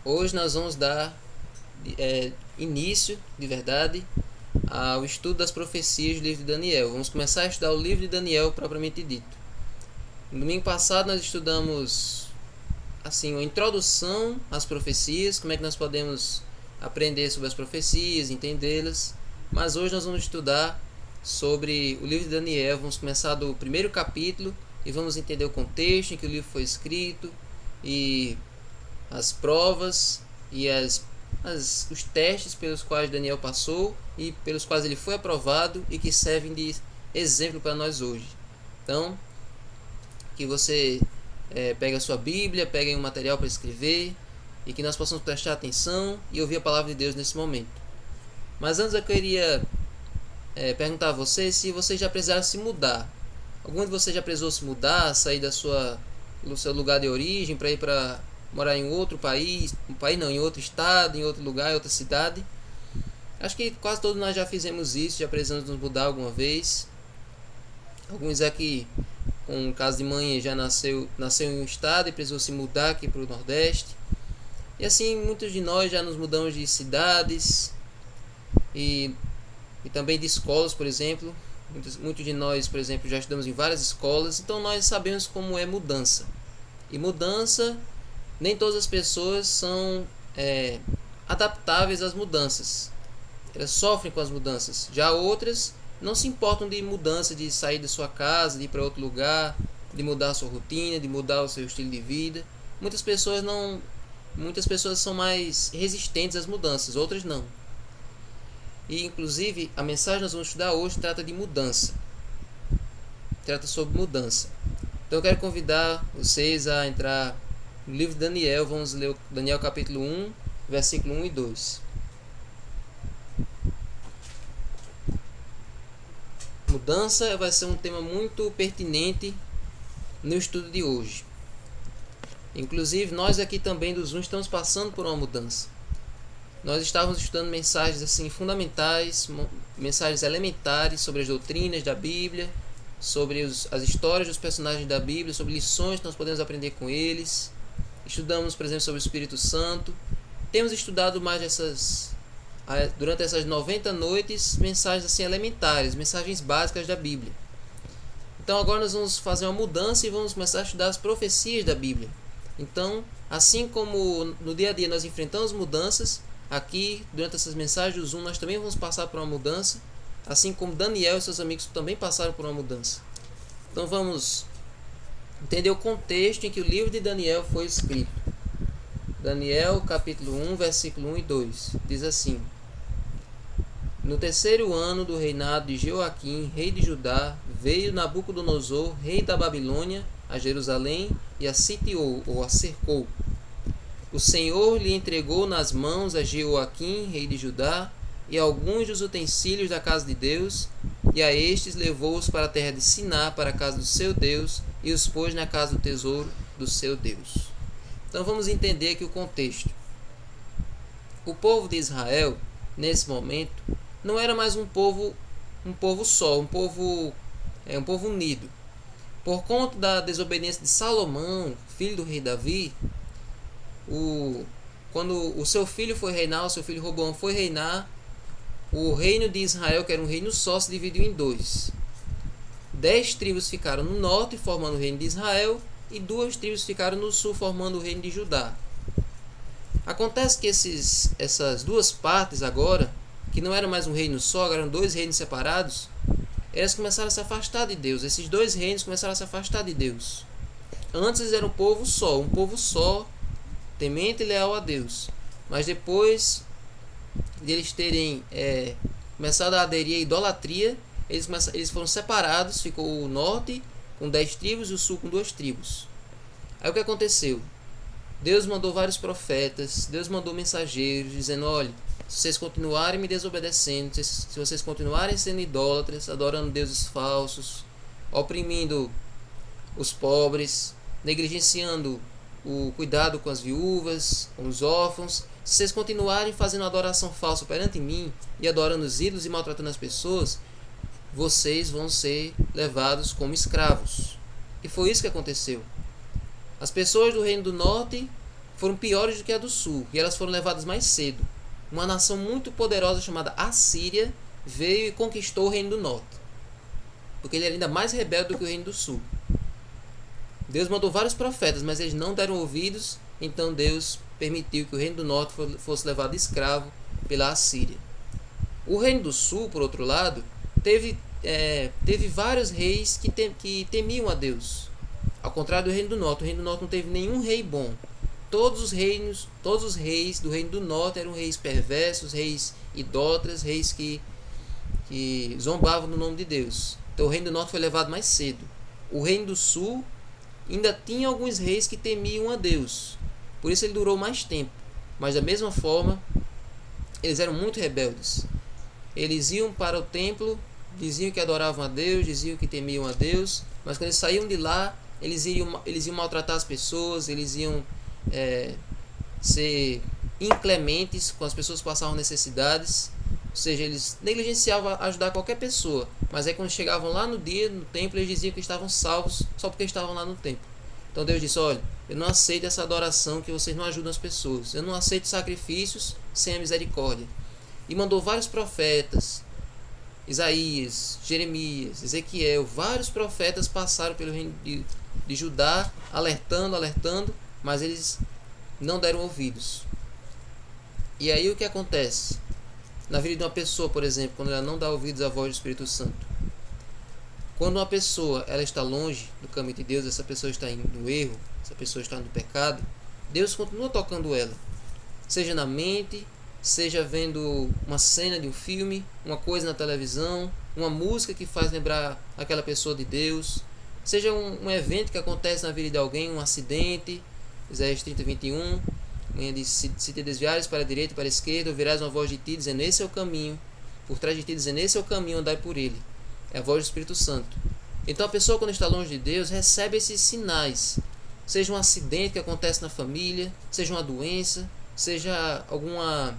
Hoje nós vamos dar início, de verdade, ao estudo das profecias do livro de Daniel. Vamos começar a estudar o livro de Daniel propriamente dito. No domingo passado nós estudamos uma introdução às profecias, como é que nós podemos aprender sobre as profecias, entendê-las. Mas hoje nós vamos estudar sobre o livro de Daniel. Vamos começar do primeiro capítulo e vamos entender o contexto em que o livro foi escrito e as provas e os testes pelos quais Daniel passou e pelos quais ele foi aprovado e que servem de exemplo para nós hoje. Então, que você pegue a sua Bíblia, pegue um material para escrever e que nós possamos prestar atenção e ouvir a palavra de Deus nesse momento. Mas antes eu queria perguntar a vocês se vocês já precisaram se mudar. Algum de vocês já precisou se mudar, sair do seu lugar de origem para ir para morar em outro país, em outro estado, em outro lugar, em outra cidade? Acho que quase todos nós já fizemos isso, já precisamos nos mudar alguma vez. Alguns aqui, com o caso de mãe, já nasceu em um estado e precisou se mudar aqui para o Nordeste. E assim, muitos de nós já nos mudamos de cidades e também de escolas, por exemplo. Muitos de nós, por exemplo, já estudamos em várias escolas, então nós sabemos como é mudança. E mudança, nem todas as pessoas são adaptáveis às mudanças. Elas sofrem com as mudanças. Já outras não se importam de mudança, de sair da sua casa, de ir para outro lugar, de mudar a sua rotina, de mudar o seu estilo de vida. Muitas pessoas são mais resistentes às mudanças, outras não. E inclusive a mensagem que nós vamos estudar hoje trata de mudança. Trata sobre mudança. Então eu quero convidar vocês a entrar no livro de Daniel. Vamos ler Daniel capítulo 1, versículo 1 e 2. Mudança vai ser um tema muito pertinente no estudo de hoje. Inclusive nós aqui também do Zoom estamos passando por uma mudança. Nós estávamos estudando mensagens fundamentais, mensagens elementares sobre as doutrinas da Bíblia, sobre as histórias dos personagens da Bíblia, sobre lições que nós podemos aprender com eles. Estudamos, por exemplo, sobre o Espírito Santo. Temos estudado durante essas 90 noites, mensagens elementares, mensagens básicas da Bíblia. Então agora nós vamos fazer uma mudança e vamos começar a estudar as profecias da Bíblia. Então, assim como no dia a dia nós enfrentamos mudanças, aqui, durante essas mensagens do Zoom, nós também vamos passar por uma mudança, assim como Daniel e seus amigos também passaram por uma mudança. Então vamos entender o contexto em que o livro de Daniel foi escrito. Daniel capítulo 1, versículo 1 e 2, diz assim: No terceiro ano do reinado de Jeoaquim, rei de Judá, veio Nabucodonosor, rei da Babilônia, a Jerusalém e a sitiou, ou a cercou. O Senhor lhe entregou nas mãos a Jeoaquim, rei de Judá, e alguns dos utensílios da casa de Deus, e a estes levou-os para a terra de Siná, para a casa do seu Deus, e os pôs na casa do tesouro do seu Deus. Então vamos entender aqui o contexto. O povo de Israel, nesse momento, não era mais um povo só, um povo unido. Por conta da desobediência de Salomão, filho do rei Davi, quando o seu filho foi reinar, o seu filho Roboão foi reinar, o reino de Israel, que era um reino só, se dividiu em dois. 10 tribos ficaram no norte, formando o reino de Israel, e 2 tribos ficaram no sul, formando o reino de Judá. Acontece que essas duas partes agora, que não eram mais um reino só, eram 2 reinos separados, elas começaram a se afastar de Deus. Esses 2 reinos começaram a se afastar de Deus. Antes eles eram um povo só, temente e leal a Deus. Mas depois de eles terem começado a aderir à idolatria, eles foram separados. Ficou o norte com 10 tribos e o sul com 2 tribos. Aí o que aconteceu? Deus mandou vários profetas, Deus mandou mensageiros dizendo: olha, se vocês continuarem me desobedecendo, se vocês continuarem sendo idólatras, adorando deuses falsos, oprimindo os pobres, negligenciando o cuidado com as viúvas, com os órfãos, se vocês continuarem fazendo adoração falsa perante mim e adorando os ídolos e maltratando as pessoas, vocês vão ser levados como escravos. E foi isso que aconteceu. As pessoas do reino do norte foram piores do que a do sul, e elas foram levadas mais cedo. Uma nação muito poderosa chamada Assíria veio e conquistou o reino do norte, porque ele era ainda mais rebelde do que o reino do sul. Deus mandou vários profetas, mas eles não deram ouvidos, então Deus permitiu que o reino do norte fosse levado escravo pela Assíria. O reino do sul, por outro lado, teve vários reis que temiam a Deus. Ao contrário do reino do norte, o reino do norte não teve nenhum rei bom. Todos os reis do reino do norte eram reis perversos, reis idólatras, reis que zombavam do nome de Deus. Então o reino do norte foi levado mais cedo. O reino do sul ainda tinha alguns reis que temiam a Deus. Por isso ele durou mais tempo. Mas da mesma forma, eles eram muito rebeldes. Eles iam para o templo, diziam que adoravam a Deus, diziam que temiam a Deus, mas quando eles saíam de lá, eles iam maltratar as pessoas, eles iam ser inclementes com as pessoas que passavam necessidades. Ou seja, eles negligenciavam ajudar qualquer pessoa, mas aí quando chegavam lá no templo, eles diziam que estavam salvos só porque estavam lá no templo. Então Deus disse: olha, eu não aceito essa adoração que vocês não ajudam as pessoas, eu não aceito sacrifícios sem a misericórdia. E mandou vários profetas, Isaías, Jeremias, Ezequiel, vários profetas passaram pelo reino de Judá, alertando, mas eles não deram ouvidos. E aí o que acontece? Na vida de uma pessoa, por exemplo, quando ela não dá ouvidos à voz do Espírito Santo. Quando uma pessoa ela está longe do caminho de Deus, essa pessoa está indo no erro, essa pessoa está no pecado, Deus continua tocando ela. Seja na mente, seja vendo uma cena de um filme, uma coisa na televisão, uma música que faz lembrar aquela pessoa de Deus, seja um evento que acontece na vida de alguém, um acidente. Isaías 30:21, se te desviares para a direita e para a esquerda, ouvirás uma voz de ti dizendo: esse é o caminho, por trás de ti dizendo: esse é o caminho, andai por ele. É a voz do Espírito Santo. Então a pessoa, quando está longe de Deus, recebe esses sinais, seja um acidente que acontece na família, seja uma doença, seja alguma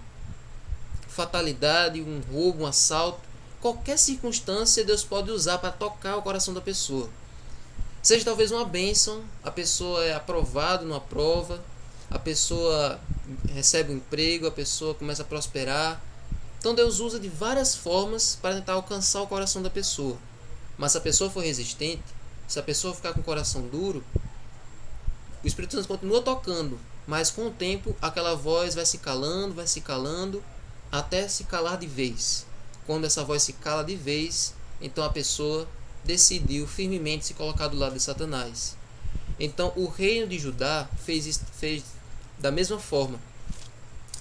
fatalidade, um roubo, um assalto, qualquer circunstância Deus pode usar para tocar o coração da pessoa. Seja talvez uma bênção, a pessoa é aprovada numa prova, a pessoa recebe um emprego, a pessoa começa a prosperar. Então Deus usa de várias formas para tentar alcançar o coração da pessoa. Mas se a pessoa for resistente, se a pessoa ficar com o coração duro, o Espírito Santo continua tocando, mas com o tempo aquela voz vai se calando, até se calar de vez. Quando essa voz se cala de vez, então a pessoa decidiu firmemente se colocar do lado de Satanás. Então o reino de Judá fez da mesma forma.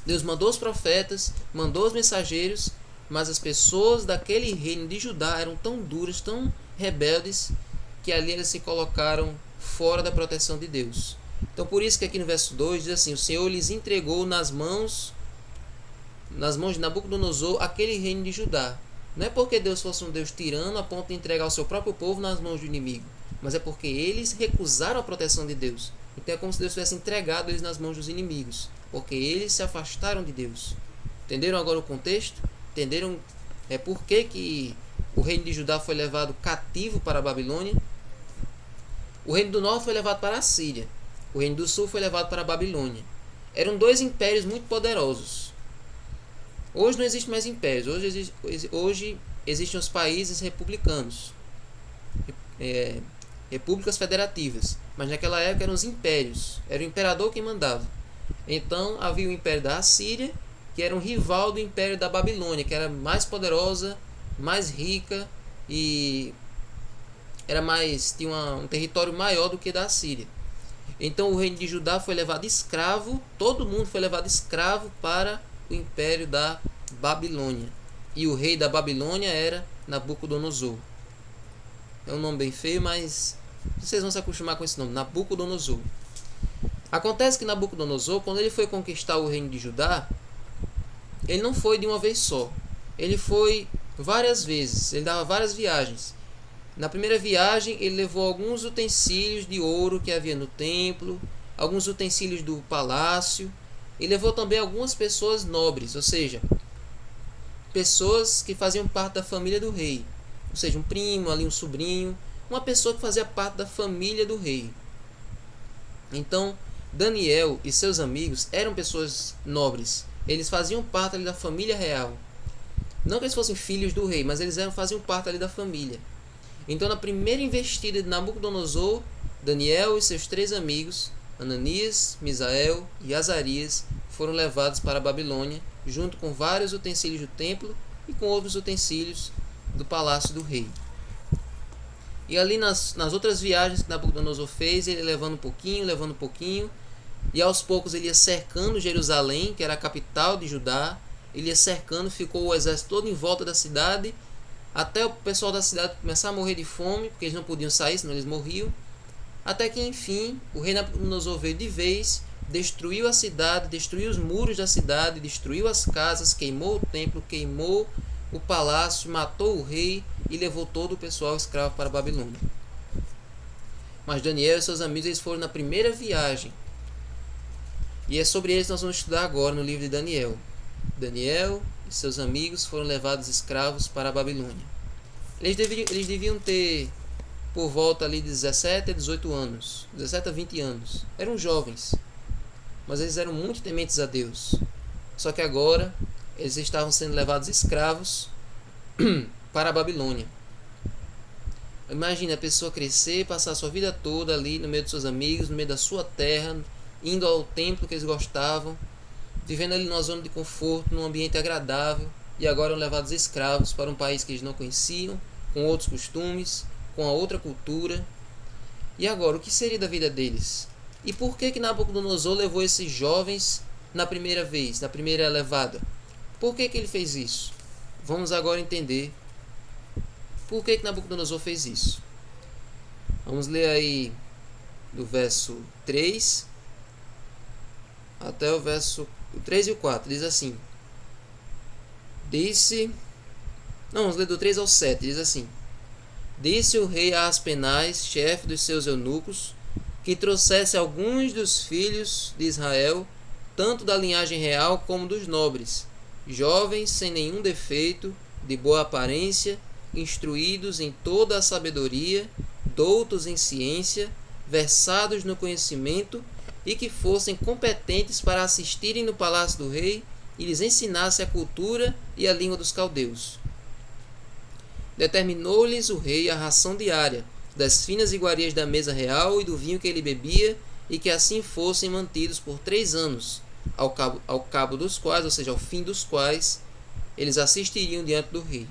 Deus mandou os profetas, mandou os mensageiros, mas as pessoas daquele reino de Judá eram tão duras, tão rebeldes, que ali eles se colocaram fora da proteção de Deus. Então por isso que aqui no verso 2 diz assim: o Senhor lhes entregou nas mãos de Nabucodonosor aquele reino de Judá. Não é porque Deus fosse um Deus tirano a ponto de entregar o seu próprio povo nas mãos do inimigo, mas é porque eles recusaram a proteção de Deus. Então é como se Deus tivesse entregado eles nas mãos dos inimigos, porque eles se afastaram de Deus. Entenderam agora o contexto? Entenderam por que o reino de Judá foi levado cativo para a Babilônia? O reino do norte foi levado para a Síria, o reino do sul foi levado para a Babilônia. Eram dois impérios muito poderosos. Hoje não existe mais impérios, hoje existem os países republicanos, repúblicas federativas, mas naquela época eram os impérios, era o imperador quem mandava. Então havia o império da Assíria, que era um rival do império da Babilônia, que era mais poderosa, mais rica e tinha um território maior do que da Assíria. Então o reino de Judá foi levado escravo, todo mundo foi levado escravo para o império da Babilônia. E o rei da Babilônia era Nabucodonosor. É um nome bem feio, mas vocês vão se acostumar com esse nome, Nabucodonosor. Acontece que Nabucodonosor, quando ele foi conquistar o reino de Judá, ele não foi de uma vez só. Ele foi várias vezes, ele dava várias viagens. Na primeira viagem, ele levou alguns utensílios de ouro que havia no templo, alguns utensílios do palácio, e levou também algumas pessoas nobres, ou seja, pessoas que faziam parte da família do rei. Ou seja, um primo, ali um sobrinho, uma pessoa que fazia parte da família do rei. Então, Daniel e seus amigos eram pessoas nobres. Eles faziam parte ali da família real. Não que eles fossem filhos do rei, mas faziam parte ali da família. Então, na primeira investida de Nabucodonosor, Daniel e seus 3 amigos, Ananias, Misael e Azarias, foram levados para a Babilônia, junto com vários utensílios do templo e com outros utensílios do palácio do rei. E ali nas outras viagens que Nabucodonosor fez, ele levando um pouquinho, e aos poucos ele ia cercando Jerusalém, que era a capital de Judá. Ele ia cercando, ficou o exército todo em volta da cidade, até o pessoal da cidade começar a morrer de fome, porque eles não podiam sair, senão eles morriam. Até que, enfim, o rei Nabucodonosor veio de vez, destruiu a cidade, destruiu os muros da cidade, destruiu as casas, queimou o templo, queimou o palácio, matou o rei e levou todo o pessoal escravo para a Babilônia. Mas Daniel e seus amigos eles foram na primeira viagem. E é sobre eles que nós vamos estudar agora no livro de Daniel. Daniel e seus amigos foram levados escravos para a Babilônia. Eles deviam ter por volta ali de 17 a 18 anos, 17 a 20 anos. Eram jovens, mas eles eram muito tementes a Deus. Só que agora eles estavam sendo levados escravos para a Babilônia. Imagina a pessoa crescer, passar a sua vida toda ali no meio dos seus amigos, no meio da sua terra, indo ao templo que eles gostavam, vivendo ali numa zona de conforto, num ambiente agradável, e agora eram levados escravos para um país que eles não conheciam, com outros costumes, com a outra cultura. E agora, o que seria da vida deles? E por que Nabucodonosor levou esses jovens na primeira vez, na primeira levada? Por que ele fez isso? Vamos agora entender por que Nabucodonosor fez isso. Vamos ler aí do verso 3 até o verso 3 e o 4. Diz assim: vamos ler do 3 ao 7. Diz assim: Disse o rei a Aspenaz, chefe dos seus eunucos, que trouxesse alguns dos filhos de Israel, tanto da linhagem real como dos nobres, jovens sem nenhum defeito, de boa aparência, instruídos em toda a sabedoria, doutos em ciência, versados no conhecimento, e que fossem competentes para assistirem no palácio do rei e lhes ensinasse a cultura e a língua dos caldeus. Determinou-lhes o rei a ração diária, das finas iguarias da mesa real e do vinho que ele bebia, e que assim fossem mantidos por 3 anos, ao cabo dos quais, ou seja, ao fim dos quais, eles assistiriam diante do rei.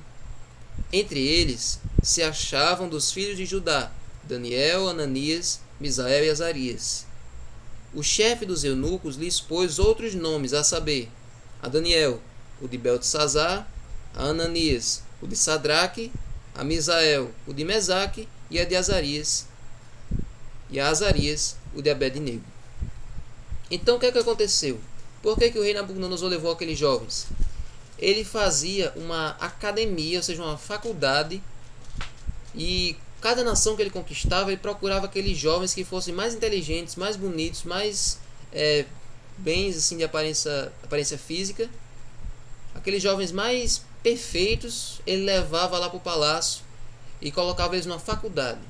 Entre eles se achavam dos filhos de Judá, Daniel, Ananias, Misael e Azarias. O chefe dos eunucos lhes pôs outros nomes, a saber, a Daniel, o de Beltesazar, a Ananias, o de Sadraque, a Misael, o de Mesaque, e a de Azarias, o de Abednego. Então o que aconteceu? Por que o rei Nabucodonosor levou aqueles jovens? Ele fazia uma academia, ou seja, uma faculdade, e cada nação que ele conquistava, ele procurava aqueles jovens que fossem mais inteligentes, mais bonitos, mais bens assim, de aparência física. Aqueles jovens mais perfeitos, ele levava lá para o palácio e colocava eles numa faculdade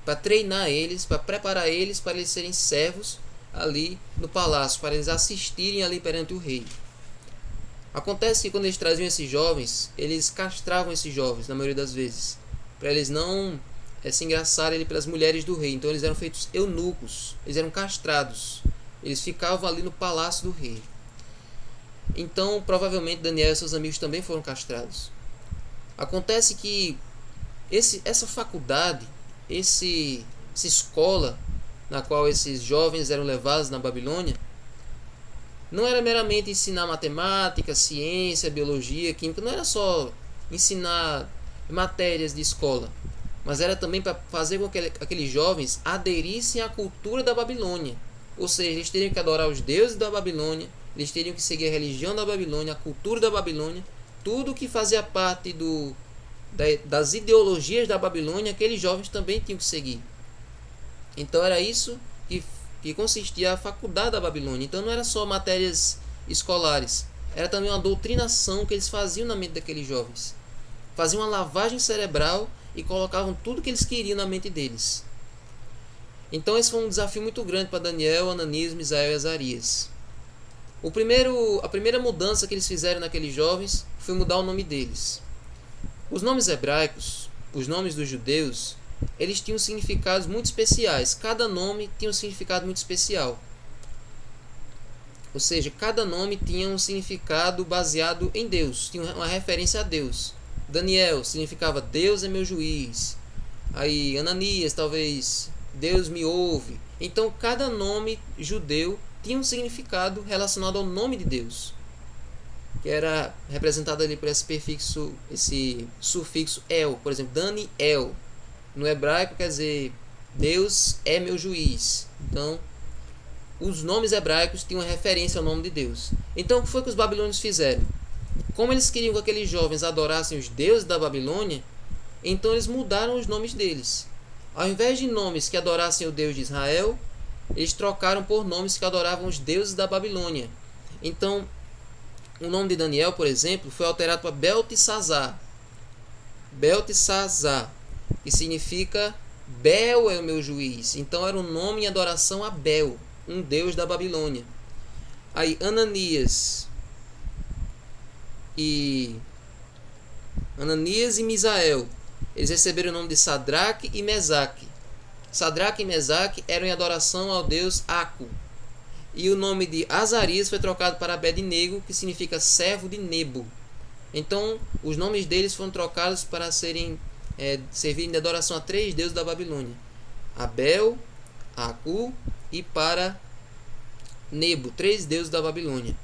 para treinar eles, para preparar eles para eles serem servos ali no palácio, para eles assistirem ali perante o rei. Acontece que quando eles traziam esses jovens, eles castravam esses jovens na maioria das vezes, para eles não se engraçarem ali pelas mulheres do rei. Então eles eram feitos eunucos, eles eram castrados, eles ficavam ali no palácio do rei. Então provavelmente Daniel e seus amigos também foram castrados. Acontece que essa faculdade, essa escola na qual esses jovens eram levados na Babilônia, não era meramente ensinar matemática, ciência, biologia, química, não era só ensinar matérias de escola, mas era também para fazer com que aqueles jovens aderissem à cultura da Babilônia. Ou seja, eles teriam que adorar os deuses da Babilônia, eles teriam que seguir a religião da Babilônia, a cultura da Babilônia, tudo que fazia parte das ideologias da Babilônia, aqueles jovens também tinham que seguir. Então era isso que consistia a faculdade da Babilônia. Então não era só matérias escolares, era também uma doutrinação que eles faziam na mente daqueles jovens. Faziam uma lavagem cerebral e colocavam tudo que eles queriam na mente deles. Então esse foi um desafio muito grande para Daniel, Ananias, Misael e Azarias. A primeira mudança que eles fizeram naqueles jovens foi mudar o nome deles. Os nomes hebraicos, os nomes dos judeus, eles tinham significados muito especiais. Cada nome tinha um significado muito especial. Ou seja, cada nome tinha um significado baseado em Deus, tinha uma referência a Deus. Daniel significava Deus é meu juiz. Aí Ananias, talvez Deus me ouve. Então cada nome judeu tinha um significado relacionado ao nome de Deus, que era representado ali por esse prefixo, esse sufixo el. Por exemplo, Daniel no hebraico quer dizer Deus é meu juiz. Então os nomes hebraicos tinham referência ao nome de Deus. Então o que foi que os babilônios fizeram? Como eles queriam que aqueles jovens adorassem os deuses da Babilônia, então eles mudaram os nomes deles. Ao invés de nomes que adorassem o Deus de Israel, eles trocaram por nomes que adoravam os deuses da Babilônia. Então, o nome de Daniel, por exemplo, foi alterado para Beltesazar. Beltesazar, que significa Bel é o meu juiz. Então era um nome em adoração a Bel, um deus da Babilônia. Aí Ananias e Misael, eles receberam o nome de Sadraque e Mesaque. Sadraque e Mesaque eram em adoração ao deus Acu. E o nome de Azarias foi trocado para Abednego, que significa servo de Nebo. Então, os nomes deles foram trocados para servirem de adoração a três deuses da Babilônia: Abel, Acu e para Nebo, três deuses da Babilônia.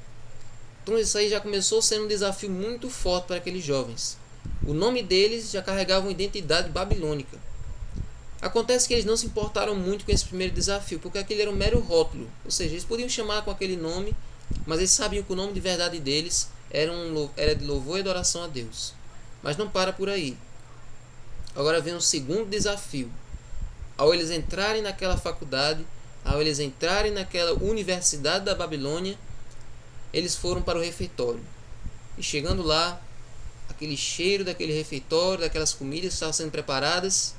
Então isso aí já começou sendo um desafio muito forte para aqueles jovens. O nome deles já carregava uma identidade babilônica. Acontece que eles não se importaram muito com esse primeiro desafio, porque aquele era um mero rótulo. Ou seja, eles podiam chamar com aquele nome, mas eles sabiam que o nome de verdade deles era de louvor e adoração a Deus. Mas não para por aí. Agora vem um segundo desafio. Ao eles entrarem naquela faculdade, ao eles entrarem naquela universidade da Babilônia, eles foram para o refeitório. E chegando lá, aquele cheiro daquele refeitório, daquelas comidas que estavam sendo preparadas,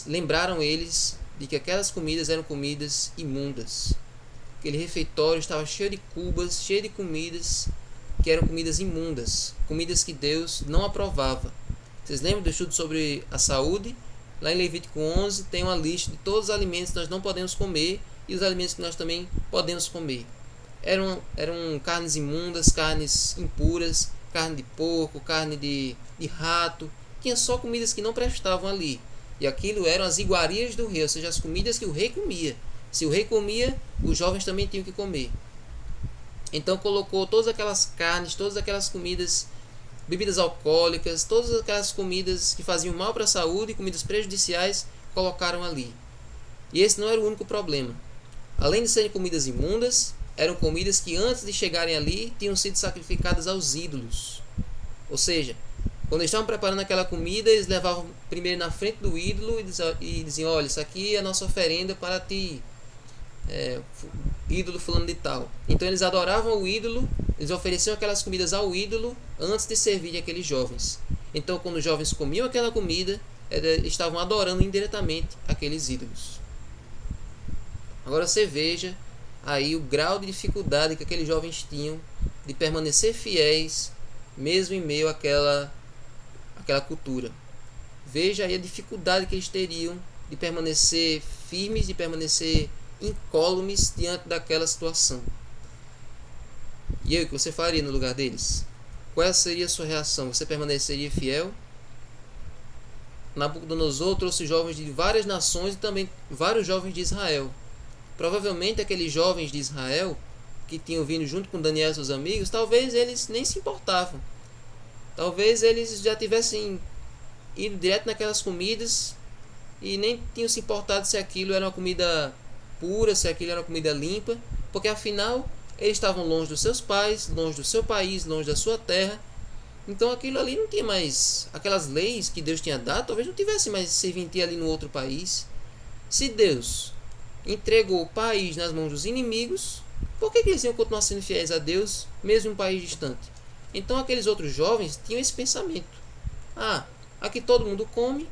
lembraram eles de que aquelas comidas eram comidas imundas. Aquele refeitório estava cheio de cubas, cheio de comidas que eram comidas imundas, comidas que Deus não aprovava. Vocês lembram do estudo sobre a saúde? Lá em Levítico 11 tem uma lista de todos os alimentos que nós não podemos comer e os alimentos que nós também podemos comer. Eram carnes imundas, carnes impuras, carne de porco, carne de rato. Tinha só comidas que não prestavam ali. E aquilo eram as iguarias do rei, ou seja, as comidas que o rei comia. Se o rei comia, os jovens também tinham que comer. Então colocou todas aquelas carnes, todas aquelas comidas, bebidas alcoólicas, todas aquelas comidas que faziam mal para a saúde, comidas prejudiciais, colocaram ali. E esse não era o único problema. Além de serem comidas imundas, eram comidas que antes de chegarem ali tinham sido sacrificadas aos ídolos. Ou seja, quando eles estavam preparando aquela comida, eles levavam primeiro na frente do ídolo e diziam: olha, isso aqui é a nossa oferenda para ti, ídolo fulano de tal. Então eles adoravam o ídolo, eles ofereciam aquelas comidas ao ídolo antes de servir aqueles jovens. Então quando os jovens comiam aquela comida, estavam adorando indiretamente aqueles ídolos. Agora você veja aí o grau de dificuldade que aqueles jovens tinham de permanecer fiéis mesmo em meio àquela cultura. Veja aí a dificuldade que eles teriam de permanecer firmes, de permanecer incólumes diante daquela situação. E aí, o que você faria no lugar deles? Qual seria a sua reação? Você permaneceria fiel? Nabucodonosor trouxe jovens de várias nações e também vários jovens de Israel. Provavelmente aqueles jovens de Israel que tinham vindo junto com Daniel e seus amigos, talvez eles nem se importavam. Talvez eles já tivessem ido direto naquelas comidas e nem tinham se importado se aquilo era uma comida pura, se aquilo era uma comida limpa, porque afinal eles estavam longe dos seus pais, longe do seu país, longe da sua terra. Então aquilo ali não tinha mais, aquelas leis que Deus tinha dado, talvez não tivesse mais serventia ali no outro país. Se Deus entregou o país nas mãos dos inimigos, por que eles iam continuar sendo fiéis a Deus, mesmo em um país distante? Então aqueles outros jovens tinham esse pensamento: aqui todo mundo come,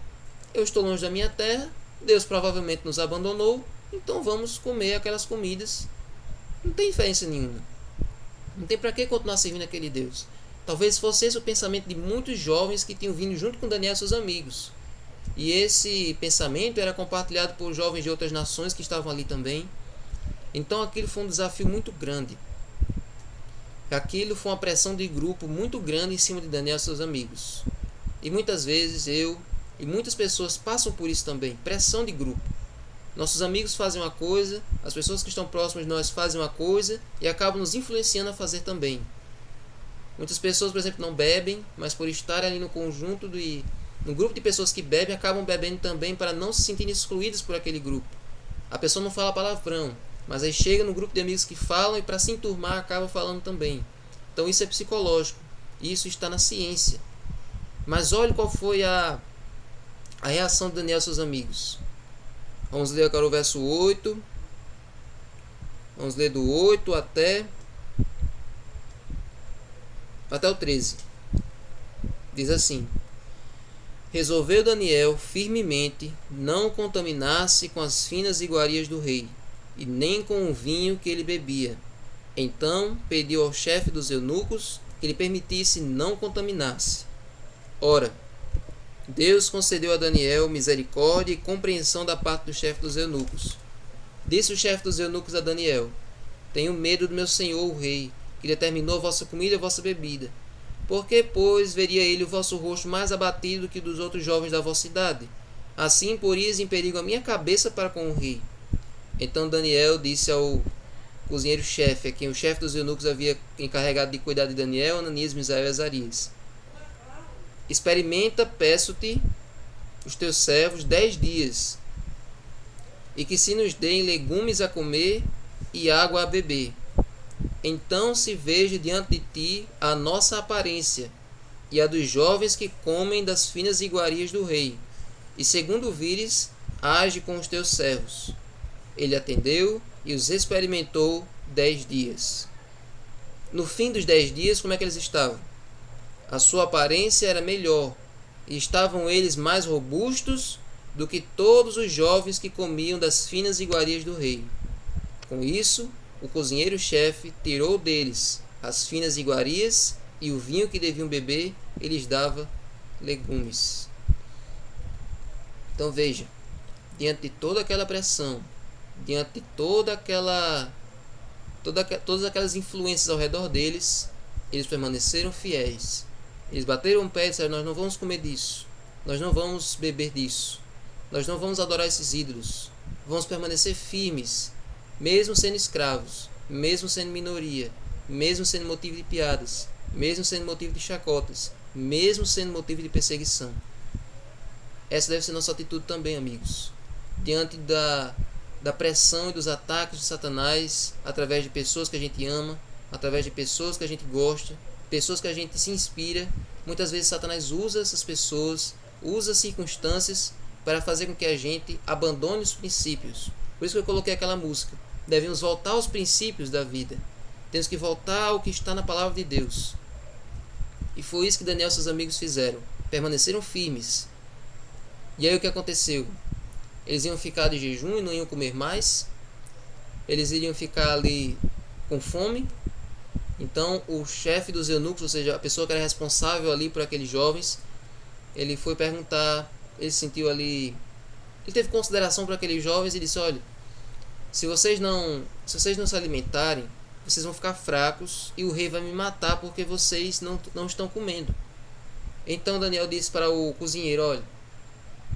eu estou longe da minha terra, Deus provavelmente nos abandonou, então vamos comer aquelas comidas. Não tem diferença nenhuma. Não tem para que continuar servindo aquele Deus. Talvez fosse esse o pensamento de muitos jovens que tinham vindo junto com Daniel e seus amigos. E esse pensamento era compartilhado por jovens de outras nações que estavam ali também. Então aquilo foi um desafio muito grande. Aquilo foi uma pressão de grupo muito grande em cima de Daniel e seus amigos. E muitas vezes eu e muitas pessoas passam por isso também, pressão de grupo. Nossos amigos fazem uma coisa, as pessoas que estão próximas de nós fazem uma coisa e acabam nos influenciando a fazer também. Muitas pessoas, por exemplo, não bebem, mas por estar ali no conjunto no grupo de pessoas que bebem, acabam bebendo também para não se sentirem excluídos por aquele grupo. A pessoa não fala palavrão, mas aí chega no grupo de amigos que falam e para se enturmar acaba falando também. Então isso é psicológico, isso está na ciência. Mas olhe qual foi a reação de Daniel e seus amigos. Vamos ler agora o verso 8. Vamos ler do 8 até o 13. Diz assim: resolveu Daniel firmemente não contaminar-se com as finas iguarias do rei, e nem com o vinho que ele bebia. Então pediu ao chefe dos eunucos que lhe permitisse não contaminar-se. Ora, Deus concedeu a Daniel misericórdia e compreensão da parte do chefe dos eunucos. Disse o chefe dos eunucos a Daniel: tenho medo do meu senhor o rei, que determinou a vossa comida e a vossa bebida. Porque, pois, veria ele o vosso rosto mais abatido do que dos outros jovens da vossa idade? Assim porias em perigo a minha cabeça para com o rei. Então Daniel disse ao cozinheiro-chefe, a quem o chefe dos eunucos havia encarregado de cuidar de Daniel, Ananias, Misael e Azarias: experimenta, peço-te, os teus servos 10 dias, e que se nos deem legumes a comer e água a beber. Então se veja diante de ti a nossa aparência e a dos jovens que comem das finas iguarias do rei, e segundo vires, age com os teus servos. Ele atendeu e os experimentou 10 dias. No fim dos 10 dias, como é que eles estavam? A sua aparência era melhor, e estavam eles mais robustos do que todos os jovens que comiam das finas iguarias do rei. Com isso, o cozinheiro-chefe tirou deles as finas iguarias e o vinho que deviam beber, e lhes dava legumes. Então veja, diante de toda aquela pressão, diante de todas aquelas influências ao redor deles, eles permaneceram fiéis. Eles bateram o pé e disseram: nós não vamos comer disso, nós não vamos beber disso, nós não vamos adorar esses ídolos, vamos permanecer firmes, mesmo sendo escravos, mesmo sendo minoria, mesmo sendo motivo de piadas, mesmo sendo motivo de chacotas, mesmo sendo motivo de perseguição. Essa deve ser nossa atitude também, amigos, diante da pressão e dos ataques de Satanás, através de pessoas que a gente ama, através de pessoas que a gente gosta, pessoas que a gente se inspira. Muitas vezes Satanás usa essas pessoas, usa circunstâncias para fazer com que a gente abandone os princípios. Por isso que eu coloquei aquela música: devemos voltar aos princípios da vida, temos que voltar ao que está na palavra de Deus. E foi isso que Daniel e seus amigos fizeram, permaneceram firmes. E aí o que aconteceu? Eles iam ficar de jejum e não iam comer mais, eles iriam ficar ali com fome. Então o chefe dos eunucos, ou seja, a pessoa que era responsável ali por aqueles jovens, ele foi perguntar, ele sentiu ali, ele teve consideração para aqueles jovens e disse: olha, se vocês não se alimentarem, vocês vão ficar fracos e o rei vai me matar porque vocês não estão comendo. Então Daniel disse para o cozinheiro: olha,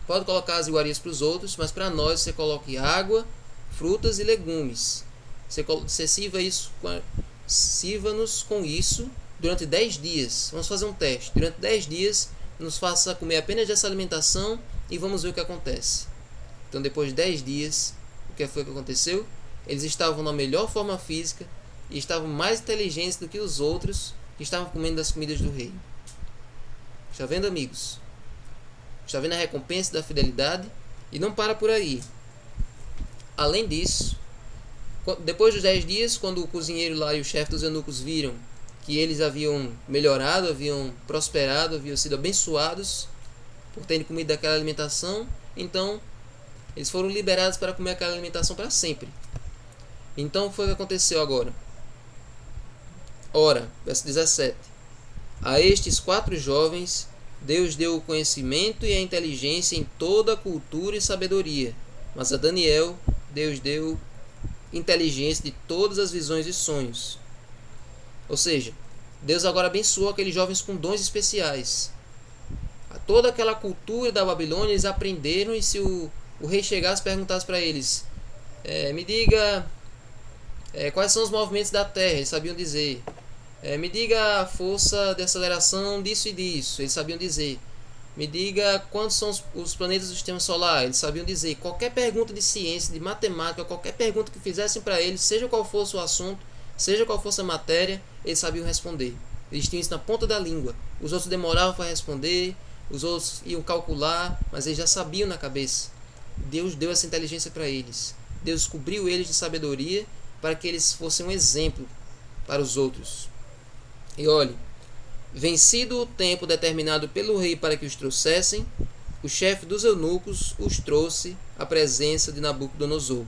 pode colocar as iguarias para os outros, mas para nós você coloque água, frutas e legumes. Você sirva-nos com isso durante 10 dias. Vamos fazer um teste. Durante 10 dias, nos faça comer apenas dessa alimentação e vamos ver o que acontece. Então, depois de 10 dias, o que foi que aconteceu? Eles estavam na melhor forma física e estavam mais inteligentes do que os outros que estavam comendo das comidas do rei. Está vendo, amigos? Está vendo a recompensa da fidelidade? E não para por aí. Além disso, depois dos 10 dias, quando o cozinheiro lá e o chefe dos eunucos viram que eles haviam melhorado, haviam prosperado, haviam sido abençoados por terem comido daquela alimentação, então Eles foram liberados para comer aquela alimentação para sempre. Então, o que foi que aconteceu agora? Ora, verso 17. A estes 4 jovens, Deus deu o conhecimento e a inteligência em toda a cultura e sabedoria. Mas a Daniel, Deus deu inteligência de todas as visões e sonhos. Ou seja, Deus agora abençoou aqueles jovens com dons especiais. Toda aquela cultura da Babilônia eles aprenderam, e se o rei chegasse e perguntasse para eles, me diga quais são os movimentos da Terra, eles sabiam dizer. Me diga a força de aceleração disso e disso, eles sabiam dizer. Me diga quantos são os planetas do sistema solar, eles sabiam dizer. Qualquer pergunta de ciência, de matemática, qualquer pergunta que fizessem para eles, seja qual fosse o assunto, seja qual fosse a matéria, eles sabiam responder. Eles tinham isso na ponta da língua. Os outros demoravam para responder, os outros iam calcular, mas eles já sabiam na cabeça. Deus deu essa inteligência para eles. Deus cobriu eles de sabedoria para que eles fossem um exemplo para os outros. E olhe, vencido o tempo determinado pelo rei para que os trouxessem, o chefe dos eunucos os trouxe à presença de Nabucodonosor.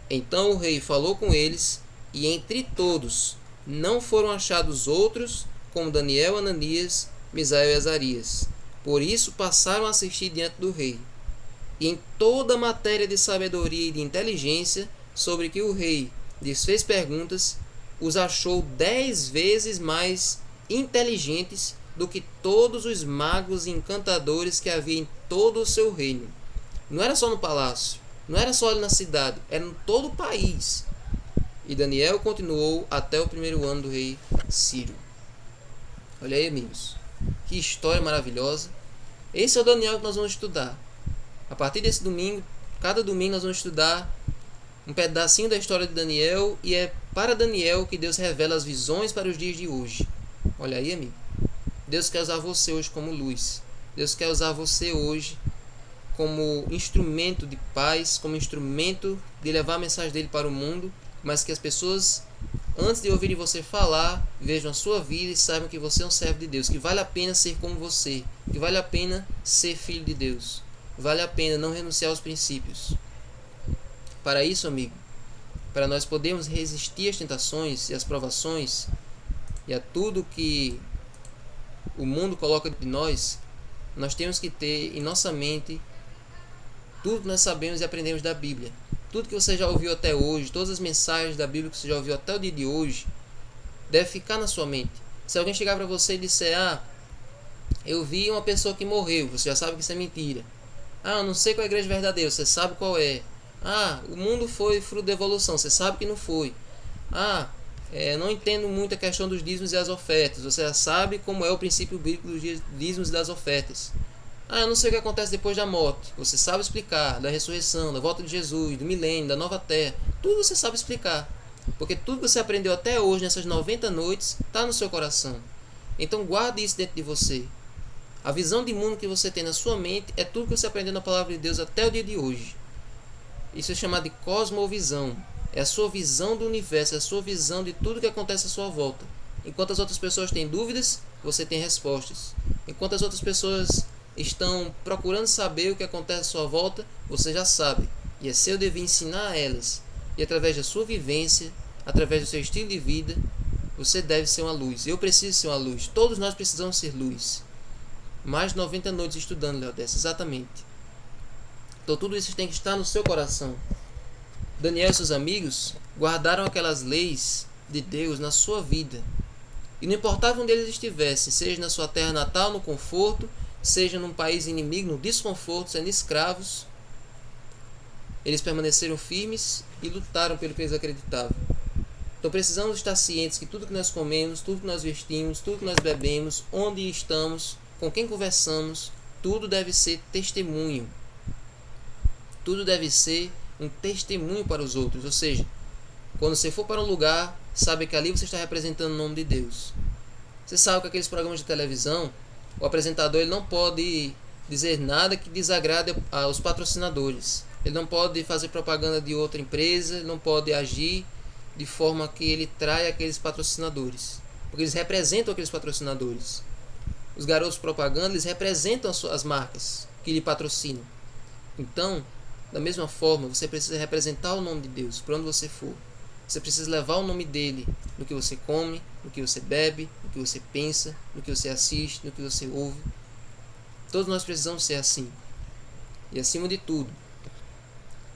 Então o rei falou com eles, e entre todos não foram achados outros como Daniel, Ananias, Misael e Azarias. Por isso passaram a assistir diante do rei. E em toda a matéria de sabedoria e de inteligência sobre que o rei lhes fez perguntas, os achou 10 vezes mais inteligentes do que todos os magos e encantadores que havia em todo o seu reino. Não era só no palácio, não era só ali na cidade, era em todo o país. E Daniel continuou até o 1º ano do rei Ciro. Olha aí, amigos, que história maravilhosa. Esse é o Daniel que nós vamos estudar. A partir desse domingo, cada domingo nós vamos estudar um pedacinho da história de Daniel, e é para Daniel que Deus revela as visões para os dias de hoje. Olha aí, amigo. Deus quer usar você hoje como luz. Deus quer usar você hoje como instrumento de paz, como instrumento de levar a mensagem dele para o mundo, mas que as pessoas, antes de ouvirem você falar, vejam a sua vida e saibam que você é um servo de Deus, que vale a pena ser como você, que vale a pena ser filho de Deus, vale a pena não renunciar aos princípios. Para isso, amigo, para nós podermos resistir às tentações e às provações e a tudo que o mundo coloca de nós, nós temos que ter em nossa mente tudo que nós sabemos e aprendemos da Bíblia. Tudo que você já ouviu até hoje, todas as mensagens da Bíblia que você já ouviu até o dia de hoje, deve ficar na sua mente. Se alguém chegar para você e disser, eu vi uma pessoa que morreu, você já sabe que isso é mentira. Eu não sei qual é a igreja verdadeira, você sabe qual é. O mundo foi fruto da evolução, você sabe que não foi. Não entendo muito a questão dos dízimos e as ofertas, você já sabe como é o princípio bíblico dos dízimos e das ofertas. Eu não sei o que acontece depois da morte, você sabe explicar, da ressurreição, da volta de Jesus, do milênio, da nova terra, tudo você sabe explicar, porque tudo que você aprendeu até hoje, nessas 90 noites, está no seu coração. Então guarde isso dentro de você. A visão de mundo que você tem na sua mente é tudo que você aprendeu na palavra de Deus até o dia de hoje. Isso é chamado de cosmovisão. É a sua visão do universo, é a sua visão de tudo que acontece à sua volta. Enquanto as outras pessoas têm dúvidas, você tem respostas. Enquanto as outras pessoas estão procurando saber o que acontece à sua volta, você já sabe. E é seu dever ensinar a elas. E através da sua vivência, através do seu estilo de vida, você deve ser uma luz. Eu preciso ser uma luz. Todos nós precisamos ser luz. Mais de 90 noites estudando, Léo Dessa, exatamente. Então tudo isso tem que estar no seu coração. Daniel e seus amigos guardaram aquelas leis de Deus na sua vida. E não importava onde eles estivessem, seja na sua terra natal, no conforto, seja num país inimigo, no desconforto, sendo escravos, eles permaneceram firmes e lutaram pelo que eles acreditavam. Então precisamos estar cientes que tudo que nós comemos, tudo que nós vestimos, tudo que nós bebemos, onde estamos, com quem conversamos, tudo deve ser testemunho. Tudo deve ser um testemunho para os outros. Ou seja, quando você for para um lugar, sabe que ali você está representando o nome de Deus. Você sabe que aqueles programas de televisão, o apresentador ele não pode dizer nada que desagrade aos patrocinadores. Ele não pode fazer propaganda de outra empresa, ele não pode agir de forma que ele traia aqueles patrocinadores. Porque eles representam aqueles patrocinadores. Os garotos propaganda, eles representam as marcas que lhe patrocinam. Então, Da mesma forma, você precisa representar o nome de Deus por onde você for. Você precisa levar o nome dele no que você come, no que você bebe, no que você pensa, no que você assiste, no que você ouve. Todos nós precisamos ser assim. E acima de tudo,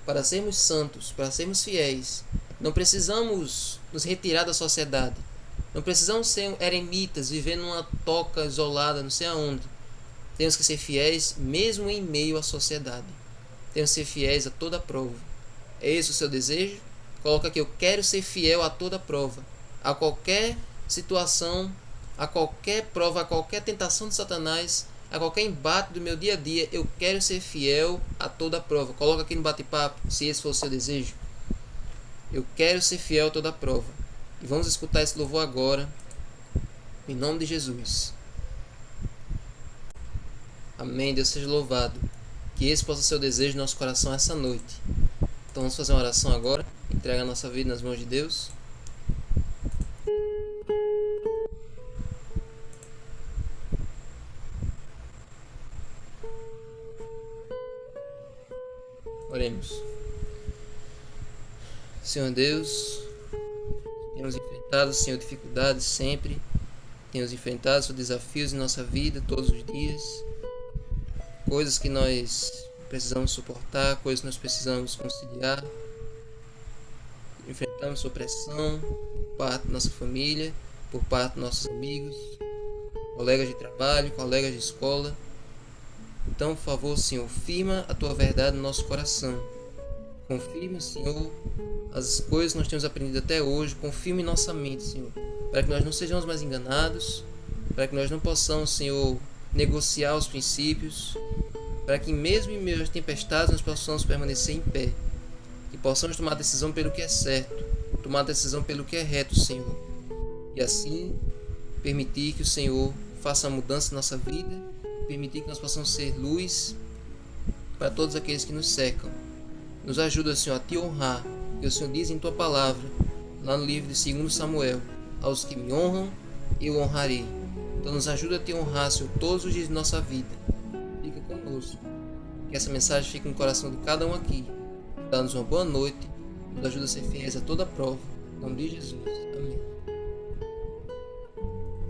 para sermos santos, para sermos fiéis, não precisamos nos retirar da sociedade. Não precisamos ser eremitas, vivendo numa toca isolada, não sei aonde. Temos que ser fiéis mesmo em meio à sociedade. Temos que ser fiéis a toda prova. É esse o seu desejo? Coloca aqui: eu quero ser fiel a toda prova. A qualquer situação, a qualquer prova, a qualquer tentação de Satanás, a qualquer embate do meu dia a dia, eu quero ser fiel a toda prova. Coloca aqui no bate-papo, se esse for o seu desejo. Eu quero ser fiel a toda prova. E vamos escutar esse louvor agora, em nome de Jesus. Amém. Deus seja louvado. Que esse possa ser o desejo do nosso coração essa noite. Então vamos fazer uma oração agora. Entrega a nossa vida nas mãos de Deus. Oremos. Senhor Deus, temos enfrentado, Senhor, dificuldades sempre. Temos enfrentado os desafios em nossa vida todos os dias. Coisas que nós precisamos suportar, coisas que nós precisamos conciliar. Enfrentamos opressão por parte da nossa família, por parte dos nossos amigos, colegas de trabalho, colegas de escola. Então, por favor, Senhor, firma a Tua verdade no nosso coração. Confirme, Senhor, as coisas que nós temos aprendido até hoje. Confirme em nossa mente, Senhor, para que nós não sejamos mais enganados, para que nós não possamos, Senhor, negociar os princípios, para que mesmo em meio às tempestades nós possamos permanecer em pé, que possamos tomar decisão pelo que é certo, tomar decisão pelo que é reto, Senhor, e assim permitir que o Senhor faça a mudança na nossa vida, permitir que nós possamos ser luz para todos aqueles que nos cercam. Nos ajuda, Senhor, a Te honrar, que o Senhor diz em Tua palavra, lá no livro de 2 Samuel: aos que me honram, eu honrarei. Então nos ajuda a Te honrar, Senhor, todos os dias de nossa vida. Fica conosco, que essa mensagem fique no coração de cada um aqui. Dá-nos uma boa noite, nos ajuda a ser fiéis a toda prova. Em nome de Jesus. Amém.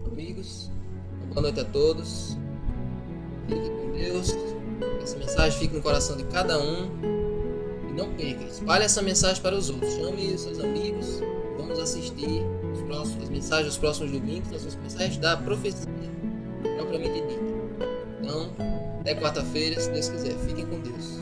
Amigos, uma boa noite a todos. Fique com Deus. Que essa mensagem fique no coração de cada um. E não perca, espalhe essa mensagem para os outros. Chame os seus amigos. Vamos assistir as mensagens dos próximos domingos. Nós vamos começar a estudar a profecia propriamente dita. Então, até quarta-feira, se Deus quiser. Fiquem com Deus.